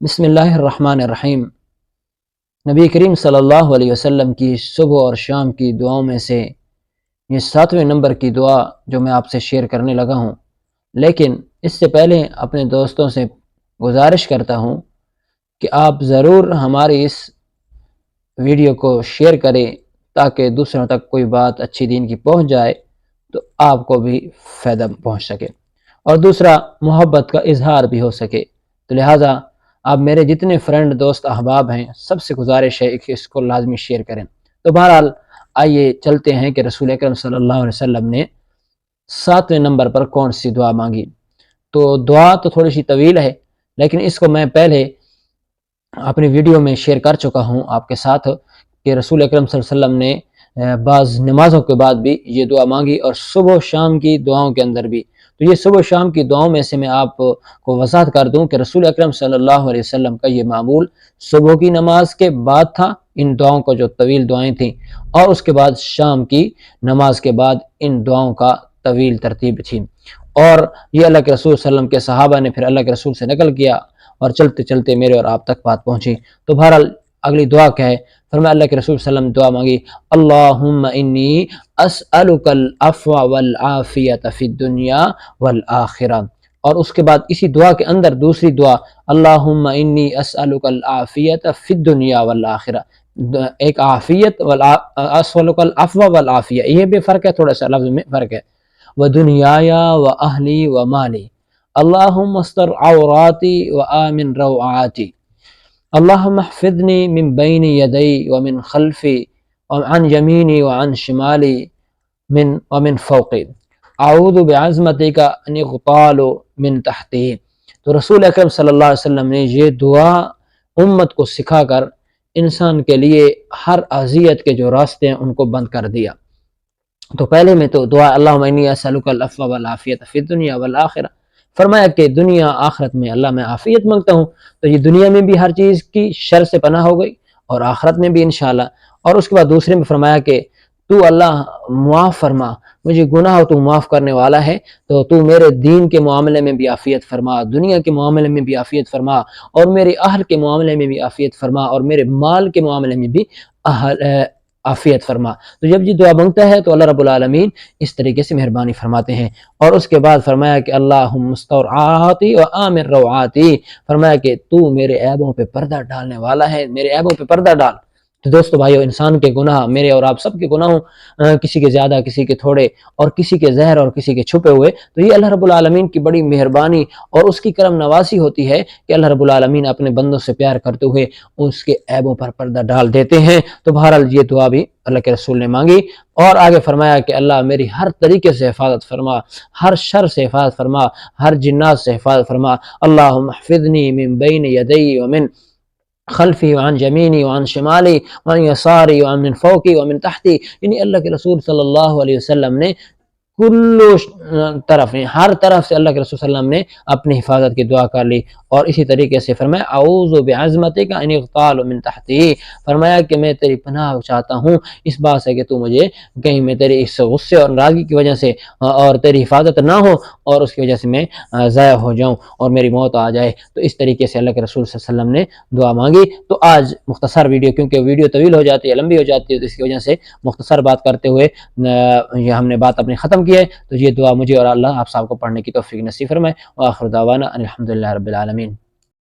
بسم اللہ الرحمن الرحیم۔ نبی کریم صلی اللہ علیہ وسلم کی صبح اور شام کی دعاؤں میں سے یہ 7ویں نمبر کی دعا جو میں آپ سے شیئر کرنے لگا ہوں، لیکن اس سے پہلے اپنے دوستوں سے گزارش کرتا ہوں کہ آپ ضرور ہماری اس ویڈیو کو شیئر کریں تاکہ دوسروں تک کوئی بات اچھی دین کی پہنچ جائے تو آپ کو بھی فائدہ پہنچ سکے اور دوسرا محبت کا اظہار بھی ہو سکے۔ تو لہٰذا آپ میرے جتنے فرینڈ دوست احباب ہیں سب سے گزارش ہے کہ اس کو لازمی شیئر کریں۔ تو بہرحال آئیے چلتے ہیں کہ رسول اکرم صلی اللہ علیہ وسلم نے 7ویں نمبر پر کون سی دعا مانگی۔ تو دعا تو تھوڑی سی طویل ہے، لیکن اس کو میں پہلے اپنی ویڈیو میں شیئر کر چکا ہوں آپ کے ساتھ کہ رسول اکرم صلی اللہ علیہ وسلم نے بعض نمازوں کے بعد بھی یہ دعا مانگی اور صبح و شام کی دعاؤں کے اندر بھی۔ تو یہ صبح و شام کی دعاؤں میں سے میں آپ کو وضاحت کر دوں کہ رسول اکرم صلی اللہ علیہ وسلم کا یہ معمول صبح کی نماز کے بعد تھا، ان دعاؤں کو جو طویل دعائیں تھیں، اور اس کے بعد شام کی نماز کے بعد ان دعاؤں کا طویل ترتیب تھی۔ اور یہ اللہ کے رسول صلی اللہ علیہ وسلم کے صحابہ نے پھر اللہ کے رسول سے نقل کیا اور چلتے چلتے میرے اور آپ تک بات پہنچی۔ تو بہرحال اگلی دعا کیا ہے؟ فرمایا اللہ کے رسول صلی اللہ علیہ وسلم دعا مانگی، اللہم انی اسألک العفو والعافیت فی الدنیا والآخرہ، اور اس کے بعد اسی دعا کے اندر دوسری دعا اللہم انی اسألک العافیت فی الدنیا والآخرہ، ایک عافیت اسألک العفو والعافیہ، یہ بھی فرق ہے، تھوڑا سا لفظ میں فرق ہے۔ ودنیای واہلی ومالی، اللہم استر عوراتی وآمن روعاتی، اللہم احفظنی من بین یدی ومن خلفی وعن یمینی وعن شمالی ومن فوقی، اعوذ بعظمتک ان اغتال من تحتی۔ تو رسول اکرم صلی اللہ علیہ وسلم نے یہ دعا امت کو سکھا کر انسان کے لیے ہر اذیت کے جو راستے ہیں ان کو بند کر دیا۔ تو پہلے میں تو دعا اللہم انی اسألک العفو والعافیت فی الدنیا والآخرہ، فرمایا کہ دنیا آخرت میں اللہ میں عافیت مانگتا ہوں، تو یہ دنیا میں بھی ہر چیز کی شر سے پناہ ہو گئی اور آخرت میں بھی انشاءاللہ۔ اور اس کے بعد دوسرے میں فرمایا کہ تو اللہ معاف فرما، مجھے گناہ تو معاف کرنے والا ہے، تو میرے دین کے معاملے میں بھی عافیت فرما، دنیا کے معاملے میں بھی عافیت فرما، اور میرے اہل کے معاملے میں بھی عافیت فرما، اور میرے مال کے معاملے میں بھی عافیت فرما۔ تو جب یہ دعا مانگتا ہے تو اللہ رب العالمین اس طریقے سے مہربانی فرماتے ہیں۔ اور اس کے بعد فرمایا کہ اللہم استر عوراتی وآمن روعاتی، فرمایا کہ تو میرے عیبوں پہ پردہ ڈالنے والا ہے، میرے عیبوں پہ پردہ ڈال۔ تو دوستو بھائیو، انسان کے گناہ، میرے اور آپ سب کے گناہوں، کسی کے زیادہ کسی کے تھوڑے، اور کسی کے ظاہر اور کسی کے چھپے ہوئے، تو یہ اللہ رب العالمین کی بڑی مہربانی اور اس کی کرم نوازی ہوتی ہے کہ اللہ رب العالمین اپنے بندوں سے پیار کرتے ہوئے اس کے عیبوں پر پردہ ڈال دیتے ہیں۔ تو بہرحال یہ دعا بھی اللہ کے رسول نے مانگی، اور آگے فرمایا کہ اللہ میری ہر طریقے سے حفاظت فرما، ہر شر سے حفاظت فرما، ہر جنات سے حفاظت فرما، اللہم احفظنی من بین یدی ومن خلفی وعن یمینی وعن شمالی وعن یساری وعن من فوقی ومن تحتی، یعنی اللہ کے رسول صلی اللہ علیہ وسلم نے کلو طرف، ہر طرف سے اللہ کے رسول صلی اللہ علیہ وسلم نے اپنی حفاظت کی دعا کر لی، اور اسی طریقے سے فرمایا اعوذ بعظمتک ان اغتال من تحتی، فرمایا کہ میں تیری پناہ چاہتا ہوں اس بات سے کہ تو مجھے کہیں میں تیری اس غصے اور ناراضگی کی وجہ سے اور تیری حفاظت نہ ہو اور اس کی وجہ سے میں ضائع ہو جاؤں اور میری موت آ جائے۔ تو اس طریقے سے اللہ کے رسول صلی اللہ علیہ وسلم نے دعا مانگی۔ تو آج مختصر ویڈیو، کیونکہ ویڈیو طویل ہو جاتی ہے، لمبی ہو جاتی ہے، تو اس کی وجہ سے مختصر بات کرتے ہوئے یہ ہم نے بات اپنی ختم کی ہے۔ تو یہ دعا مجھے اور اللہ آپ صاحب کو پڑھنے کی توفیق نصیب فرمائے۔ وآخر دعوانا ان الحمدللہ رب العالمین۔